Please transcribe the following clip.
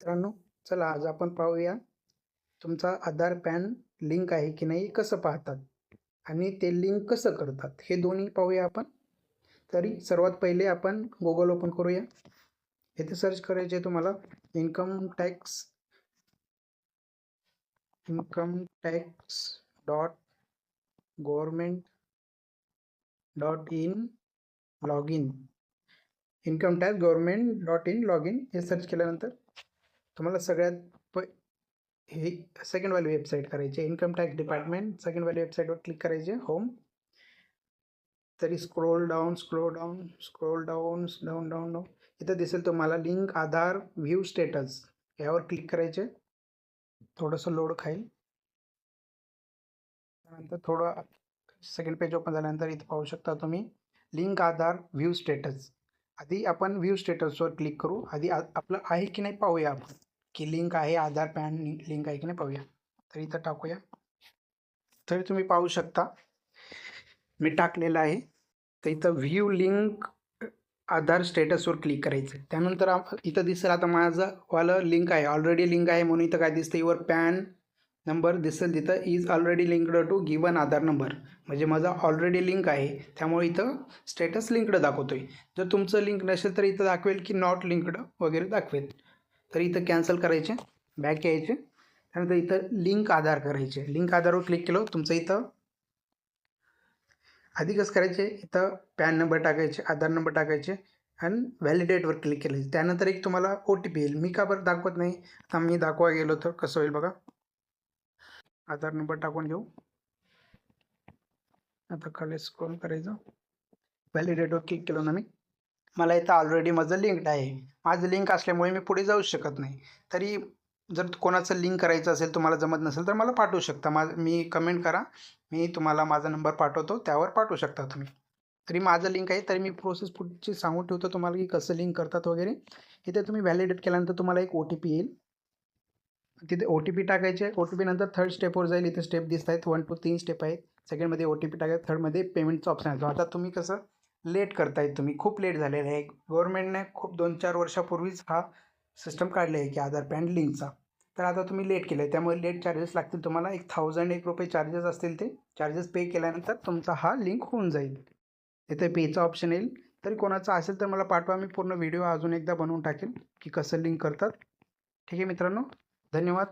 मित्रांनो, चला आज आपण पाहूया तुमचा आधार पॅन लिंक आहे की नाही कसं पाहतात आणि ते लिंक कसं करतात हे दोन्ही पाहूया आपण. तरी सर्वात पहिले आपण गुगल ओपन करूया. येथे सर्च करायचे तुम्हाला income tax dot government dot in log in income tax government dot in log in हे सर्च केल्यानंतर तुम्हाला सगळ्यात हे सेकंड वाली वेबसाईट करायची इन्कम टॅक्स डिपार्टमेंट सेकंड वाली वेबसाईटवर क्लिक करायचे होम. तरी स्क्रोल डाऊन इथं दिसेल तुम्हाला लिंक आधार व्ह्यू स्टेटस यावर क्लिक करायचे. थोडंसं लोड खाईल, त्यानंतर थोडं सेकंड पेज ओपन झाल्यानंतर इथं पाहू शकता तुम्ही लिंक आधार व्ह्यू स्टेटस. आधी आपण व्ह्यू स्टेटसवर क्लिक करू. आधी आपलं आहे की नाही पाहूया आपण की लिंक आहे आधार पॅन लिंक आहे की नाही पाहूया. तर इथं टाकूया. तर तुम्ही पाहू शकता मी टाकलेलं आहे. तर इथं व्ह्यू लिंक आधार स्टेटसवर क्लिक करायचं. त्यानंतर इथं दिसेल आता माझं वालं लिंक आहे, ऑलरेडी लिंक आहे म्हणून इथं काय दिसतं युअर पॅन नंबर दिसेल तिथं is already linked to given Aadhaar number. म्हणजे माझा ऑलरेडी लिंक आहे त्यामुळे इथं स्टेटस लिंक्ड दाखवतोय. जर तुमचं लिंक नसेल तर इथं दाखवेल की नॉट लिंक्ड वगैरे दाखवेल. तर इथं कॅन्सल करायचे, बॅक यायचे. त्यानंतर इथं लिंक आधार करायचे. लिंक आधारवर क्लिक केलं तुमचं इथं आधी कसं करायचे इथं पॅन नंबर टाकायचे, आधार नंबर टाकायचे आणि व्हॅलिडेटवर क्लिक केलं. त्यानंतर एक तुम्हाला OTP येईल. मी का बरं दाखवत नाही, आता मी दाखवा गेलो तर कसं होईल बघा. आधार नंबर टाकून घेऊ. आता खाली स्क्रोल करायचं, व्हॅलिडेटवर क्लिक केलं ना मी. मला इथं ऑलरेडी माझं लिंक्ड आहे. माझं लिंक असल्यामुळे मी पुढे जाऊच शकत नाही. तरी जर कोणाचं लिंक करायचं असेल तुम्हाला जमत नसेल तर मला पाठवू शकता. मी कमेंट करा, मी तुम्हाला माझा नंबर पाठवतो, त्यावर पाठवू शकता तुम्ही. तरी माझं लिंक आहे तरी मी प्रोसेस पुढची सांगून ठेवतो तुम्हाला की कसं लिंक करतात वगैरे. इथे तुम्ही व्हॅलिडेट केल्यानंतर तुम्हाला एक OTP येईल. तिथे OTP टाकायचे. OTP नंतर थर्ड स्टेपवर जाईल. इथे स्टेप दिसत आहेत 1 to 3 स्टेप आहेत. सेकंडमध्ये OTP टाकायचं, थर्डमध्ये पेमेंटचं ऑप्शन आहे. आता तुम्ही कसं लेट करतायत, तुम्ही खूप लेट झालेलं आहे. गव्हर्नमेंटने खूप 2-4 वर्षापूर्वीच हा सिस्टम काढले आहे की आधार पॅन लिंकचा. तर आता तुम्ही लेट केलं आहे त्यामुळे लेट चार्जेस लागतील तुम्हाला. 1001 रुपये चार्जेस असतील. ते चार्जेस पे केल्यानंतर तुमचा हा लिंक होऊन जाईल. तिथे पेचा ऑप्शन येईल. तरी कोणाचं असेल तर मला पाठवा, मी पूर्ण व्हिडिओ अजून एकदा बनवून टाकेल की कसं लिंक करतात. ठीक आहे मित्रांनो, धन्यवाद.